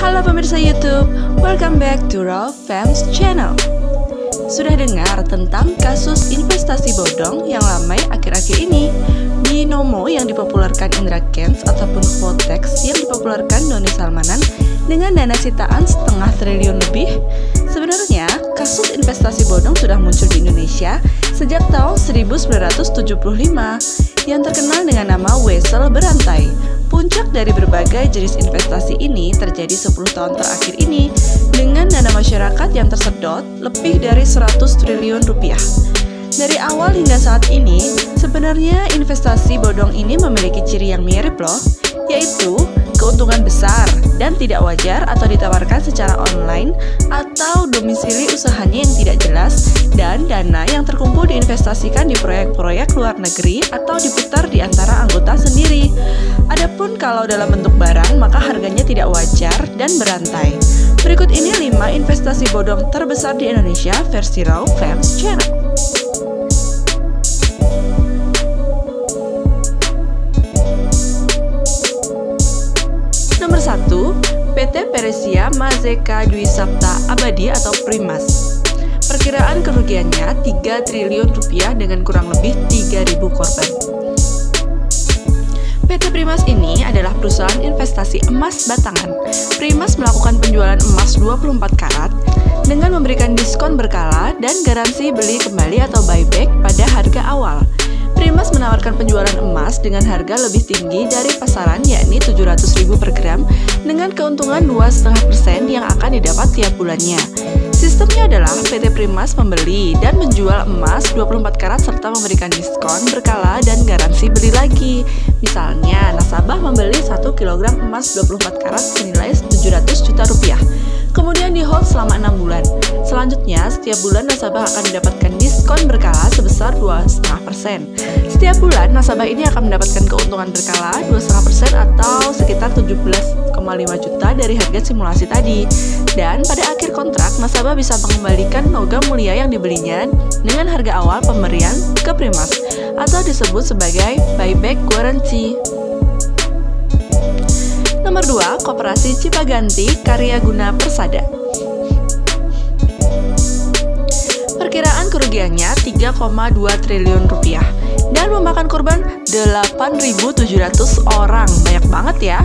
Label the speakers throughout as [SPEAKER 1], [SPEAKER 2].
[SPEAKER 1] Halo pemirsa YouTube, welcome back to Raw Fams Channel. Sudah dengar tentang kasus investasi bodong yang ramai akhir-akhir ini? Binomo yang dipopulerkan Indra Kents ataupun Quotex yang dipopulerkan Doni Salmanan dengan dana sitaan setengah triliun lebih. Sebenarnya, kasus investasi bodong sudah muncul di Indonesia sejak tahun 1975 yang terkenal dengan nama wesel berantai. Puncak dari berbagai jenis investasi ini terjadi 10 tahun terakhir ini dengan dana masyarakat yang tersedot lebih dari 100 triliun rupiah. Dari awal hingga saat ini, sebenarnya investasi bodong ini memiliki ciri yang mirip loh, yaitu keuntungan besar dan tidak wajar atau ditawarkan secara online atau domisili usahanya yang tidak jelas dan dana yang terkumpul diinvestasikan di proyek-proyek luar negeri atau diputar di antara anggota sendiri. Adapun kalau dalam bentuk barang maka harganya tidak wajar dan berantai. Berikut ini 5 investasi bodong terbesar di Indonesia versi Raw Fams Channel. Nomor 1, PT Peresia Mazeka Dwi Sapta Abadi atau Primas. Perkiraan kerugiannya 3 triliun rupiah dengan kurang lebih 3.000 korban. PT Primas ini adalah perusahaan investasi emas batangan. Primas melakukan penjualan emas 24 karat dengan memberikan diskon berkala dan garansi beli kembali atau buyback pada harga awal. Primas menawarkan penjualan emas dengan harga lebih tinggi dari pasaran yakni 700.000 per gram dengan keuntungan 2,5% yang akan didapat tiap bulannya. Sistemnya adalah PT Primas membeli dan menjual emas 24 karat serta memberikan diskon berkala dan garansi beli lagi. Misalnya, nasabah membeli 1 kg emas 24 karat senilai 700 juta rupiah. Kemudian di-hold selama 6 bulan. Selanjutnya, setiap bulan nasabah akan mendapatkan diskon berkala sebesar 2,5%. Setiap bulan, nasabah ini akan mendapatkan keuntungan berkala 2,5% atau sekitar 17,5 juta dari harga simulasi tadi. Dan pada akhir kontrak, nasabah bisa mengembalikan logam mulia yang dibelinya dengan harga awal pemberian ke Primas atau disebut sebagai buyback guarantee. Nomor 2, Koperasi Cipaganti Karya Guna Persada. Perkiraan kerugiannya 3,2 triliun rupiah dan memakan korban 8.700 orang. Banyak banget ya.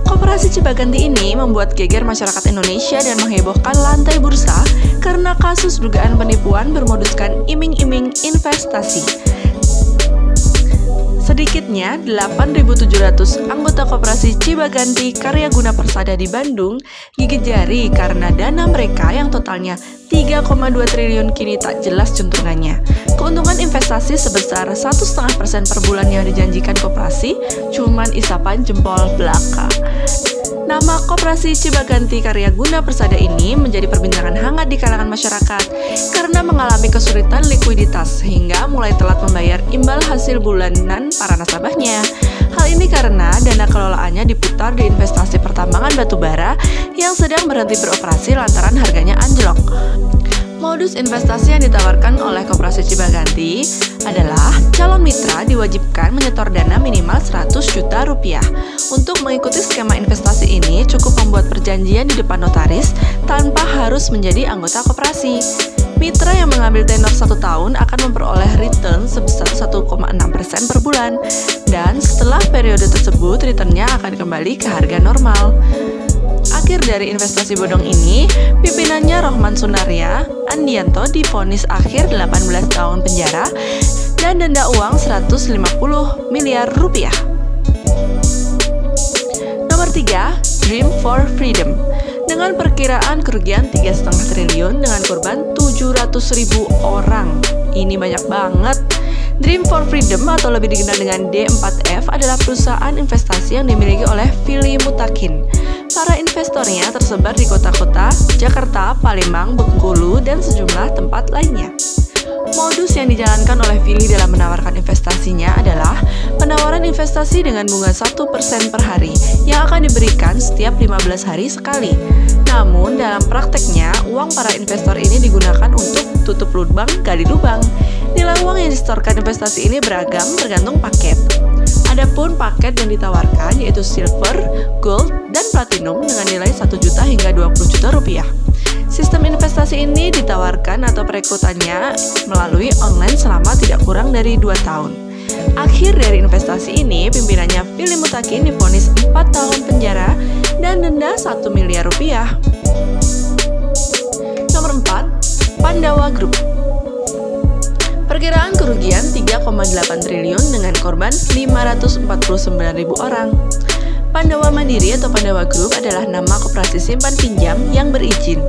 [SPEAKER 1] Koperasi Cipaganti ini membuat geger masyarakat Indonesia dan menghebohkan lantai bursa karena kasus dugaan penipuan bermoduskan iming-iming investasi. Sedikitnya 8.700 anggota Koperasi Cipaganti Karya Guna Persada di Bandung gigit jari karena dana mereka yang totalnya 3,2 triliun kini tak jelas juntrungannya. Keuntungan investasi sebesar 1,5% per bulan yang dijanjikan koperasi cuman isapan jempol belaka. Nama Koperasi Cipaganti Karya Guna Persada ini menjadi perbincangan hangat di kalangan masyarakat karena mengalami kesulitan likuiditas sehingga mulai telat membayar imbal hasil bulanan para nasabahnya. Hal ini karena dana kelolaannya diputar di investasi pertambangan batubara yang sedang berhenti beroperasi lantaran harganya anjlok. Modus investasi yang ditawarkan oleh Koperasi Cipaganti adalah calon mitra diwajibkan menyetor dana minimal 100 juta rupiah. Untuk mengikuti skema investasi ini cukup membuat perjanjian di depan notaris tanpa harus menjadi anggota koperasi. Mitra yang mengambil tenor 1 tahun akan memperoleh return sebesar 1,6% per bulan dan setelah periode tersebut returnnya akan kembali ke harga normal. Akhir dari investasi bodong ini, pimpinannya Rohman Sunaria Andianto divonis akhir 18 tahun penjara dan denda uang 150 miliar rupiah. Nomor 3, Dream for Freedom. Dengan perkiraan kerugian 3,5 triliun dengan korban 700.000 orang. Ini banyak banget. Dream for Freedom atau lebih dikenal dengan D4F adalah perusahaan investasi yang dimiliki oleh Philly Mutakin. Para investornya tersebar di kota-kota Jakarta, Palembang, Bengkulu, dan sejumlah tempat lainnya. Modus yang dijalankan oleh Philly dalam menawarkan investasinya adalah penawaran investasi dengan bunga 1% per hari yang akan diberikan setiap 15 hari sekali. Namun dalam prakteknya, uang para investor ini digunakan untuk tutup lubang, gali lubang. Nilai uang yang disetorkan investasi ini beragam tergantung paket. Adapun paket yang ditawarkan yaitu silver, gold, dan platinum dengan nilai 1 juta hingga 20 juta rupiah. Sistem investasi ini ditawarkan atau perekrutannya melalui online selama tidak kurang dari 2 tahun. Akhir dari investasi ini, pimpinannya Fili Mutakin divonis 4 tahun penjara dan denda 1 miliar rupiah. Nomor 4, Pandawa Group. Perkiraan kerugian 3,8 triliun dengan korban 549.000 orang. Pandawa Mandiri atau Pandawa Group adalah nama koperasi simpan pinjam yang berizin.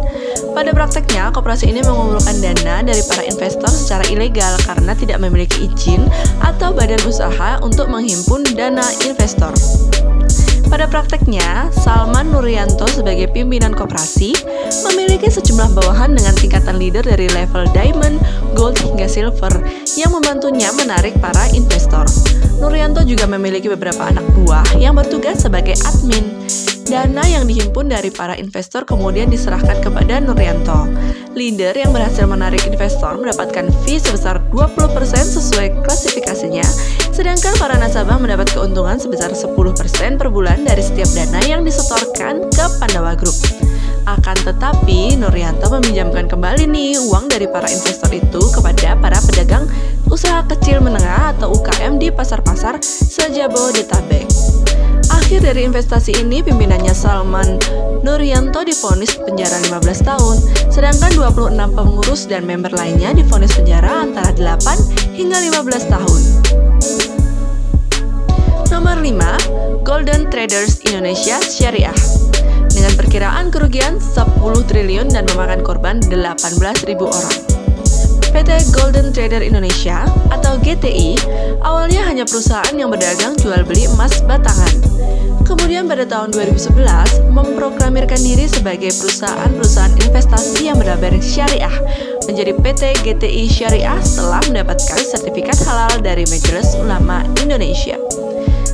[SPEAKER 1] Pada prakteknya, koperasi ini mengumpulkan dana dari para investor secara ilegal karena tidak memiliki izin atau badan usaha untuk menghimpun dana investor. Pada prakteknya, Salman Nuryanto sebagai pimpinan koperasi memiliki sejumlah bawahan dengan tingkatan leader dari level diamond, gold, hingga silver yang membantunya menarik para investor. Nuryanto juga memiliki beberapa anak buah yang bertugas sebagai admin. Dana yang dihimpun dari para investor kemudian diserahkan kepada Nuryanto. Leader yang berhasil menarik investor mendapatkan fee sebesar 20% sesuai klasifikasinya, sedangkan para nasabah mendapat keuntungan sebesar 10% per bulan dari setiap dana yang disetorkan ke Pandawa Group. Akan tetapi, Nuryanto meminjamkan kembali nih uang dari para investor itu kepada para pedagang usaha kecil menengah atau UKM di pasar-pasar se-Jabodetabek. Akhir dari investasi ini, pimpinannya Salman Nuryanto divonis penjara 15 tahun, sedangkan 26 pengurus dan member lainnya divonis penjara antara 8 hingga 15 tahun. Nomor 5, Golden Traders Indonesia Syariah. Dengan perkiraan kerugian 10 triliun dan memakan korban 18.000 orang. PT Golden Trader Indonesia atau GTI awalnya hanya perusahaan yang berdagang jual beli emas batangan. Kemudian pada tahun 2011 memproklamirkan diri sebagai perusahaan investasi yang berlabel syariah menjadi PT GTI Syariah setelah mendapatkan sertifikat halal dari Majelis Ulama Indonesia.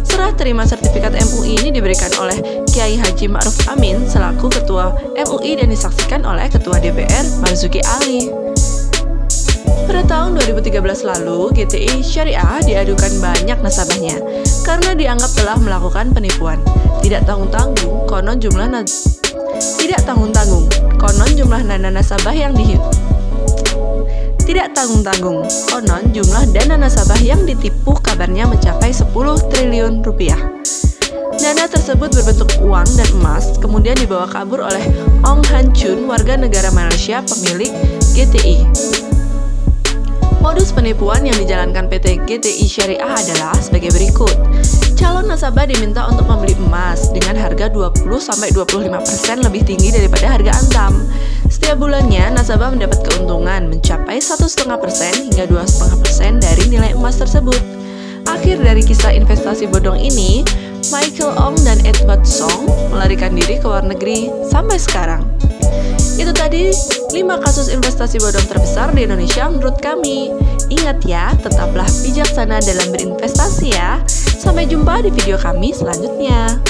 [SPEAKER 1] Serah terima sertifikat MUI ini diberikan oleh Kiai Haji Ma'ruf Amin selaku Ketua MUI dan disaksikan oleh Ketua DPR Marzuki Ali. Pada tahun 2013 lalu, GTI Syariah diadukan banyak nasabahnya karena dianggap telah melakukan penipuan. Tidak tanggung-tanggung, konon jumlah dana nasabah yang ditipu kabarnya mencapai 10 triliun rupiah. Dana tersebut berbentuk uang dan emas, kemudian dibawa kabur oleh Ong Han Chun, warga negara Malaysia pemilik GTI. Modus penipuan yang dijalankan PT GTI Syariah adalah sebagai berikut. Calon nasabah diminta untuk membeli emas dengan harga 20-25% lebih tinggi daripada harga antam. Setiap bulannya, nasabah mendapat keuntungan mencapai 1,5% hingga 2,5% dari nilai emas tersebut. Akhir dari kisah investasi bodong ini, Michael Ong dan Edward Song melarikan diri ke luar negeri sampai sekarang. Itu tadi 5 kasus investasi bodong terbesar di Indonesia menurut kami. Ingat ya, tetaplah bijaksana dalam berinvestasi ya. Sampai jumpa di video kami selanjutnya.